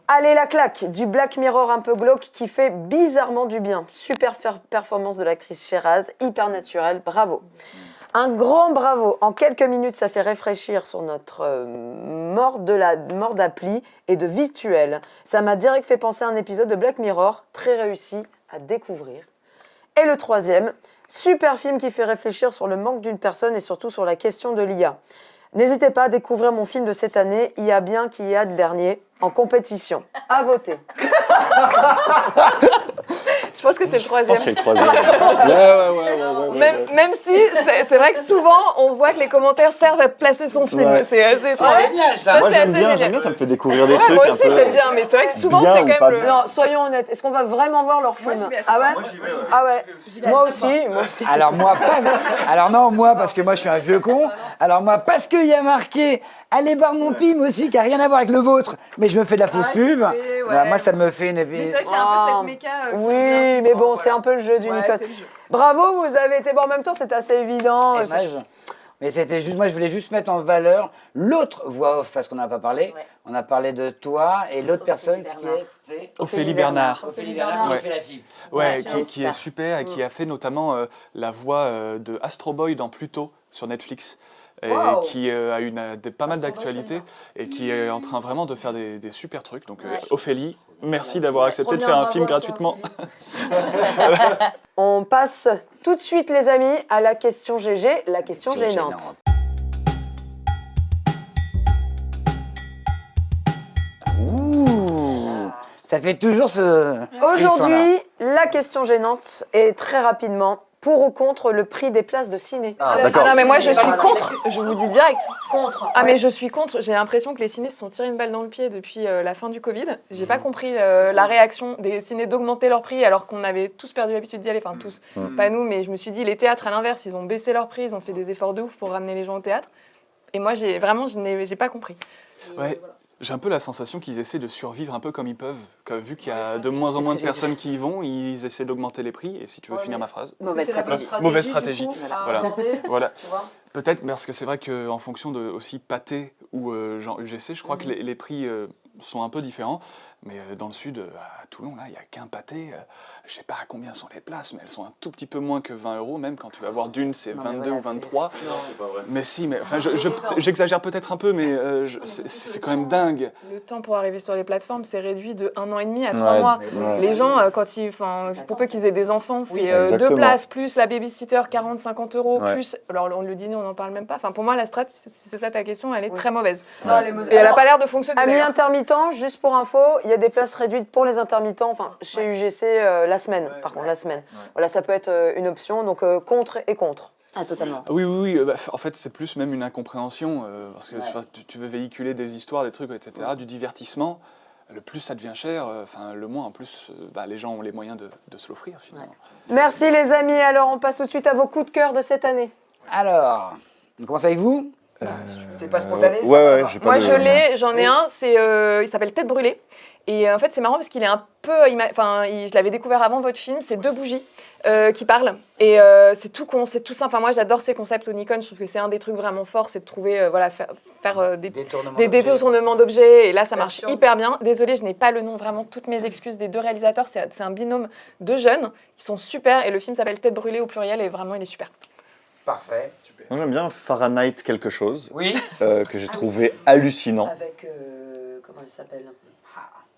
Allez, la claque, du Black Mirror un peu glauque qui fait bizarrement du bien. Super performance de l'actrice Sheraz, hyper naturelle, bravo. Un grand bravo, en quelques minutes ça fait réfléchir sur notre mort d'appli et de virtuel. Ça m'a direct fait penser à un épisode de Black Mirror, très réussi à découvrir. Et le troisième, super film qui fait réfléchir sur le manque d'une personne et surtout sur la question de l'IA. N'hésitez pas à découvrir mon film de cette année, Il y a bien qui y a de dernier, en compétition. À voter. Je pense que c'est le Je troisième. pense que c'est le troisième. Ouais. Même si, c'est vrai que souvent, on voit que les commentaires servent à placer son film. Ouais. C'est assez étrange. Génial ça. Ça, Moi c'est j'aime assez bien, génial. ça me fait découvrir des Ouais, trucs moi un aussi peu. j'aime bien, mais c'est vrai que souvent Bien c'est ou quand pas même le... Non, soyons honnêtes, est-ce qu'on va vraiment voir leur film? j'y vais à chaque Ah ouais? fois. Ah ouais. Moi aussi. Alors moi pas. Alors non, moi parce que moi je suis un vieux con. Alors moi parce qu'il y a marqué allez voir mon film aussi qui a rien à voir avec le vôtre, mais je me fais de la fausse pub. ouais. Voilà, moi ça me fait une. Mais c'est vrai qu'il y a un peu cette méca... Oui, mais bon, c'est un peu le jeu du Nikon. c'est le jeu. Bravo, vous avez été bon en même temps, c'est assez évident. Mais c'était juste, moi je voulais juste mettre en valeur l'autre voix off parce qu'on n'a pas parlé. Ouais. On a parlé de toi et l'autre personne, Ophélie ce qui Bernard. est, c'est Ophélie Bernard. Ophélie Bernard Ouais. qui fait la fille. Ouais, Ouais, qui est super et qui a fait notamment la voix de Astro Boy dans Pluto sur Netflix. Et Wow. qui a pas mal d'actualités et qui est en train vraiment de faire des super trucs. Donc Ophélie, merci d'avoir accepté de faire un film gratuitement. On passe tout de suite, les amis, à la question GG, la question gênante. Ouh, ça fait toujours ce. Aujourd'hui, la question gênante est très rapidement pour ou contre le prix des places de ciné. Ah, Ah d'accord. non, mais moi je suis Voilà. contre, je vous dis direct. Contre. Ah mais je suis contre, j'ai l'impression que les ciné se sont tirés une balle dans le pied depuis la fin du Covid. J'ai pas compris la réaction des ciné d'augmenter leur prix alors qu'on avait tous perdu l'habitude d'y aller, enfin tous, pas nous, mais je me suis dit les théâtres à l'inverse, ils ont baissé leur prix, ils ont fait des efforts de ouf pour ramener les gens au théâtre. Et moi j'ai pas compris. Ouais. J'ai un peu la sensation qu'ils essaient de survivre un peu comme ils peuvent. Vu qu'il y a de moins en moins de personnes qui y vont, ils essaient d'augmenter les prix. Et si tu veux finir ma phrase. Mauvaise stratégie. Mauvaise stratégie. Voilà. Voilà. Peut-être parce que c'est vrai qu'en fonction de aussi Pathé ou genre UGC, je crois que les prix sont un peu différents. Mais dans le sud, à Toulon, là, il n'y a qu'un Pathé. Je sais pas à combien sont les places, mais elles sont un tout petit peu moins que 20 €. Même quand tu vas voir Dune, c'est 22 ou 23. Mais si, mais enfin, j'exagère peut-être un peu, mais c'est quand même dingue. Le temps pour arriver sur les plateformes s'est réduit de 1 an et demi à 3 Ouais, mois. ouais. Les gens, pour peu qu'ils aient des enfants, c'est 2 exactement. places, plus la babysitter, 40-50 €, Ouais. plus... Alors le dîner, on n'en parle même pas. Enfin, pour moi, la strat, si c'est ça ta question, elle est très mauvaise. Non, elle est mauvaise. Et elle n'a pas l'air de fonctionner. Amis d'ailleurs. intermittents, juste pour info, il y a des places réduites pour les intermittents, enfin chez UGC la semaine, par contre la semaine. Voilà, ça peut être une option, donc contre et contre. Ah, totalement. Oui. En fait, c'est plus même une incompréhension, parce que tu veux véhiculer des histoires, des trucs, etc., du divertissement. Le plus ça devient cher, le moins en plus, les gens ont les moyens de se l'offrir finalement. Merci les amis, alors on passe tout de suite à vos coups de cœur de cette année. Alors, on commence avec vous. C'est pas spontané. ça Ouais, j'ai pas Moi, de- j'en ai un, il s'appelle Tête brûlée. Et en fait, c'est marrant parce qu'il est un peu... je l'avais découvert avant votre film, c'est 2 bougies qui parlent. Et c'est tout con, c'est tout simple. Enfin, moi, j'adore ces concepts au Nikon. Je trouve que c'est un des trucs vraiment forts, c'est de trouver, faire des détournements d'objets. Et là, ça marche hyper bien. Désolée, je n'ai pas le nom, vraiment, toutes mes excuses des 2 réalisateurs. C'est un binôme de jeunes qui sont super. Et le film s'appelle Tête brûlée au pluriel et vraiment, il est super. Parfait. Moi j'aime bien Fahrenheit quelque chose, Oui. que j'ai trouvé hallucinant. Avec, comment elle s'appelle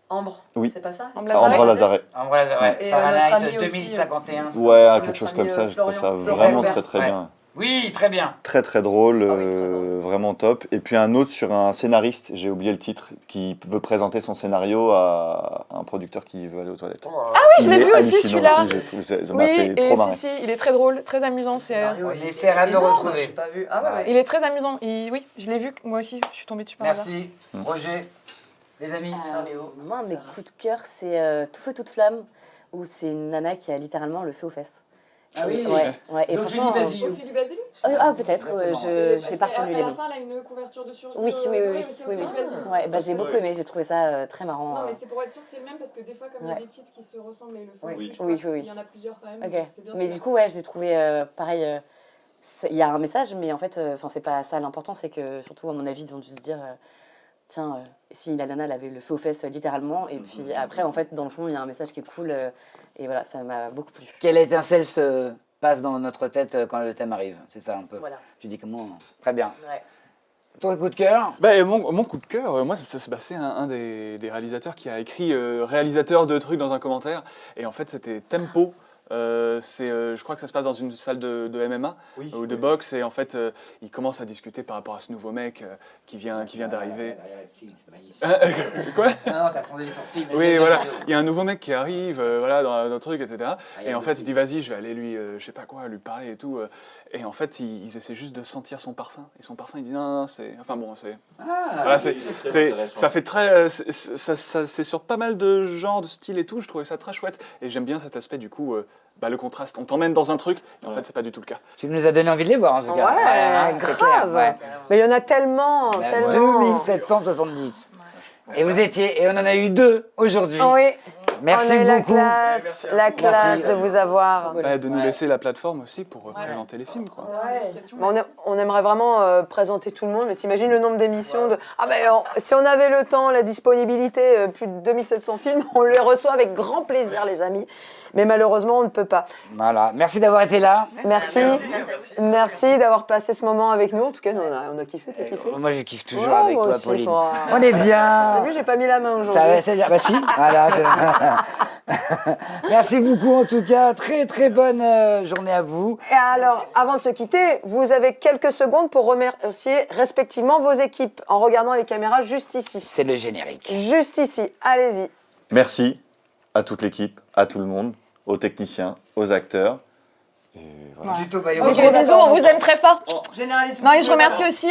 Ambre, Oui. c'est pas ça Ambre Lazaret. Ambre Lazaret. En vrai, Et notre ami Fahrenheit aussi, 2051. Ouais, notre quelque chose ami, comme ça, j'ai trouvé ça Florian vraiment Gilbert. très Ouais. bien. Oui, très bien. Très très drôle, Ah oui, très drôle. vraiment top. Et puis un autre sur un scénariste, j'ai oublié le titre, qui veut présenter son scénario à un producteur qui veut aller aux toilettes. Ah oui, je l'ai vu aussi celui-là. Ça m'a Oui, fait et trop marrer. si, il est très drôle, très amusant. On essaiera de le retrouver. J'ai pas vu. Ah ouais, ouais. Il est très amusant. Oui, je l'ai vu, moi aussi, je suis tombée dessus par hasard. Merci. Roger, les amis. Moi, mes coups de cœur, c'est Tout feu, toute flamme, où c'est une nana qui a littéralement le feu aux fesses. Ah oui. Ouais. Et franchement, Ophélie Basile peut-être, je n'ai pas retenu les noms. fin, elle a une couverture de survie. Oui. Ouais, j'ai beaucoup aimé, j'ai trouvé ça très marrant. Non, mais c'est pour être sûr que c'est le même, parce que des fois, comme il y a des titres qui se ressemblent et le font, Oui. je crois Oui. qu'il y en a plusieurs quand même. Ok, donc c'est bien mais ça. du coup, ouais, j'ai trouvé pareil. Il y a un message, mais en fait, c'est pas ça l'important, c'est que surtout, à mon avis, ils ont dû se dire tiens, si la nana elle avait le feu aux fesses littéralement, et puis après, en fait, dans le fond, il y a un message qui est cool, et voilà, ça m'a beaucoup plu. Quelle étincelle se passe dans notre tête quand le thème arrive? C'est ça un peu. Voilà. Tu dis comment? Très bien. Ouais. Ton coup de cœur? Mon coup de cœur, moi, c'est un des réalisateurs qui a écrit réalisateur de trucs dans un commentaire. Et en fait, c'était Tempo. Je crois que ça se passe dans une salle de MMA ou de boxe. Et en fait, il commence à discuter par rapport à ce nouveau mec qui vient d'arriver. Quoi? Non, t'as froncé les sourcils. Oui, voilà. Il y a un nouveau mec qui arrive voilà, dans le truc, etc. Et en fait, il dit vas-y, je vais aller lui, je sais pas quoi, lui parler et tout. Et en fait, ils essaient juste de sentir son parfum. Et son parfum, il dit non, c'est. Enfin bon, c'est. Voilà, ça fait très. C'est sur pas mal de genres, de styles et tout. Je trouvais ça très chouette. Et j'aime bien cet aspect, du coup, le contraste. On t'emmène dans un truc, et en fait, c'est pas du tout le cas. Tu nous as donné envie de les voir en tout cas. Ouais, c'est grave. clair, ouais. Mais il y en a tellement, tellement. 2770. Et vous étiez, et on en a eu 2 aujourd'hui. Oui. Merci on a eu beaucoup. la classe Merci. de vous avoir. De nous laisser la plateforme aussi pour présenter les films, quoi. On aimerait vraiment présenter tout le monde, mais t'imagines le nombre d'émissions de... Ah ben, si on avait le temps, la disponibilité, plus de 2700 films, on les reçoit avec grand plaisir, les amis. Mais malheureusement, on ne peut pas. Voilà. Merci d'avoir été là. Merci d'avoir passé ce moment avec nous. En tout cas, nous, on a kiffé, t'as kiffé? Moi, je kiffe toujours Ouais, avec moi toi, aussi, Pauline. quoi. On est bien. T'as vu, j'ai pas mis la main aujourd'hui. Ça va, c'est bien. Bah si, voilà. Merci beaucoup en tout cas. Très très bonne journée à vous. Et alors, avant de se quitter, vous avez quelques secondes pour remercier respectivement vos équipes en regardant les caméras juste ici. C'est le générique. Juste ici, allez-y. Merci à toute l'équipe, à tout le monde, aux techniciens, aux acteurs. Et voilà. Gros bisous, on vous aime très fort. Généraliste. Non, et je remercie aussi.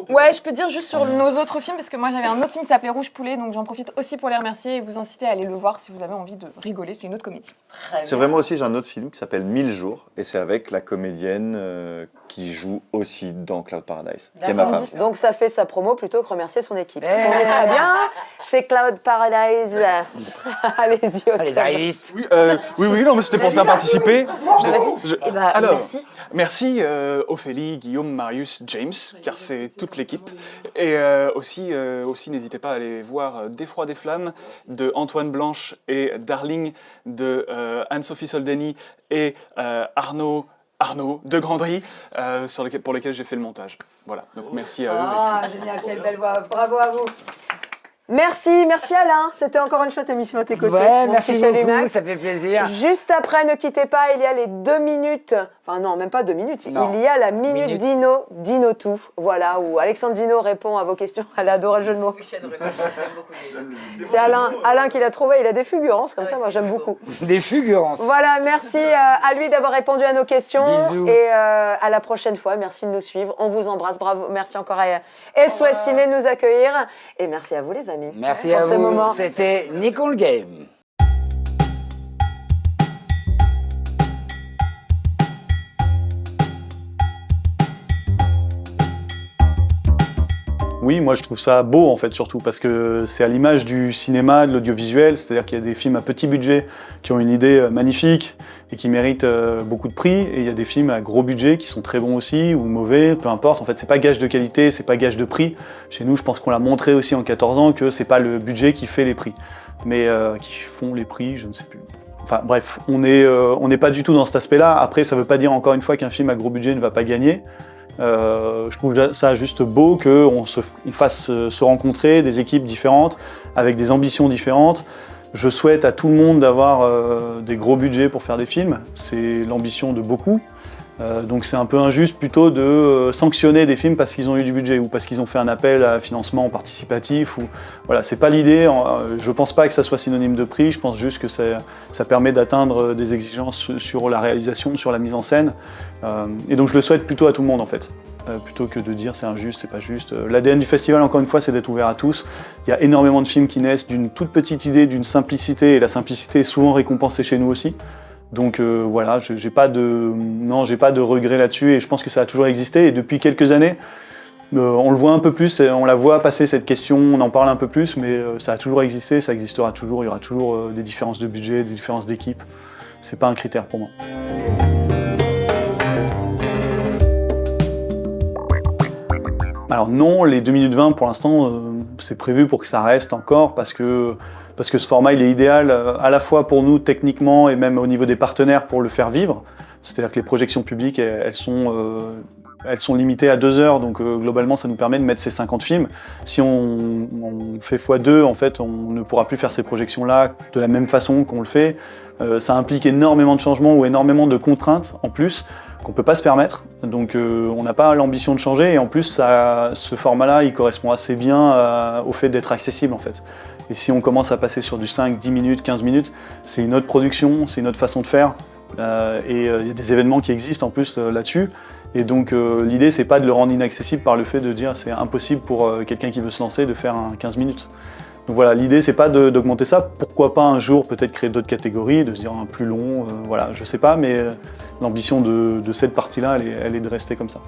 Ouais, je peux dire juste sur nos autres films, parce que moi j'avais un autre film qui s'appelait Rouge Poulet, donc j'en profite aussi pour les remercier et vous inciter à aller le voir si vous avez envie de rigoler. C'est une autre comédie. C'est vraiment aussi, j'ai un autre film qui s'appelle 1000 jours, et c'est avec la comédienne qui joue aussi dans Cloud Paradise, qui est ma femme. Donc ça fait sa promo plutôt que remercier son équipe. On est très bien chez Cloud Paradise. Allez-y, Les arrivistes. Oui, non, mais c'était pour faire participer. Alors, merci. merci Ophélie, Guillaume, Marius, James, car c'est toute l'équipe. Et aussi n'hésitez pas à aller voir D'Effroi des Flammes de Antoine Blanche et Darling de Anne-Sophie Soldeni et Arnaud de Grandry, pour lesquels j'ai fait le montage. Voilà, donc merci à eux. Ah, génial, quelle belle voix. Bravo à vous. Merci Alain. C'était encore une chouette émission à tes côtés. Ouais, Mon merci petit Chalut beaucoup, Max. ça fait plaisir. Juste après, ne quittez pas, il y a les 2 minutes, enfin non, même pas 2 minutes, Non. il y a la minute Dino tout, voilà, où Alexandre Dino répond à vos questions. Elle a adoré le jeu de mots. J'ai adoré, j'aime beaucoup. C'est Alain qui l'a trouvé, il a des fulgurances, comme ça, moi j'aime beaucoup. Des fulgurances. Voilà, merci à lui d'avoir répondu à nos questions. Bisous. Et à la prochaine fois, merci de nous suivre, on vous embrasse, bravo, merci encore à SOS Ciné de nous accueillir. Et merci à vous les amis. Merci pour à ces vous. moments. C'était Nicole Game. Oui, moi je trouve ça beau en fait surtout parce que c'est à l'image du cinéma, de l'audiovisuel, c'est-à-dire qu'il y a des films à petit budget qui ont une idée magnifique et qui méritent beaucoup de prix, et il y a des films à gros budget qui sont très bons aussi ou mauvais, peu importe. En fait, c'est pas gage de qualité, c'est pas gage de prix. Chez nous, je pense qu'on l'a montré aussi en 14 ans que c'est pas le budget qui fait les prix, mais qui font les prix, je ne sais plus. Enfin bref, on n'est pas du tout dans cet aspect-là. Après, ça veut pas dire encore une fois qu'un film à gros budget ne va pas gagner. Je trouve ça juste beau qu'on fasse se rencontrer des équipes différentes, avec des ambitions différentes. Je souhaite à tout le monde d'avoir des gros budgets pour faire des films, c'est l'ambition de beaucoup. Donc c'est un peu injuste plutôt de sanctionner des films parce qu'ils ont eu du budget ou parce qu'ils ont fait un appel à financement participatif. Voilà, c'est pas l'idée. Je pense pas que ça soit synonyme de prix. Je pense juste que ça permet d'atteindre des exigences sur la réalisation, sur la mise en scène. Et donc je le souhaite plutôt à tout le monde en fait. Plutôt que de dire c'est injuste, c'est pas juste. L'ADN du festival, encore une fois, c'est d'être ouvert à tous. Il y a énormément de films qui naissent d'une toute petite idée, d'une simplicité, et la simplicité est souvent récompensée chez nous aussi. Donc voilà, j'ai pas de regret là-dessus, et je pense que ça a toujours existé. Et depuis quelques années, on le voit un peu plus, on la voit passer cette question, on en parle un peu plus, mais ça a toujours existé, ça existera toujours. Il y aura toujours des différences de budget, des différences d'équipe. C'est pas un critère pour moi. Alors non, les 2 minutes 20 pour l'instant, c'est prévu pour que ça reste encore parce que ce format il est idéal à la fois pour nous techniquement et même au niveau des partenaires pour le faire vivre. C'est-à-dire que les projections publiques, elles sont limitées à 2 heures, donc globalement ça nous permet de mettre ces 50 films. Si on fait x2, en fait, on ne pourra plus faire ces projections-là de la même façon qu'on le fait. Ça implique énormément de changements ou énormément de contraintes en plus, qu'on ne peut pas se permettre, donc on n'a pas l'ambition de changer, et en plus ce format-là il correspond assez bien au fait d'être accessible en fait. Et si on commence à passer sur du 5, 10 minutes, 15 minutes, c'est une autre production, c'est une autre façon de faire, et il y a des événements qui existent en plus là-dessus, et donc l'idée c'est pas de le rendre inaccessible par le fait de dire c'est impossible pour quelqu'un qui veut se lancer de faire un 15 minutes. Donc voilà, l'idée c'est pas d'augmenter ça, pourquoi pas un jour peut-être créer d'autres catégories, de se dire un plus long, voilà, je sais pas, mais l'ambition de cette partie-là, elle est de rester comme ça.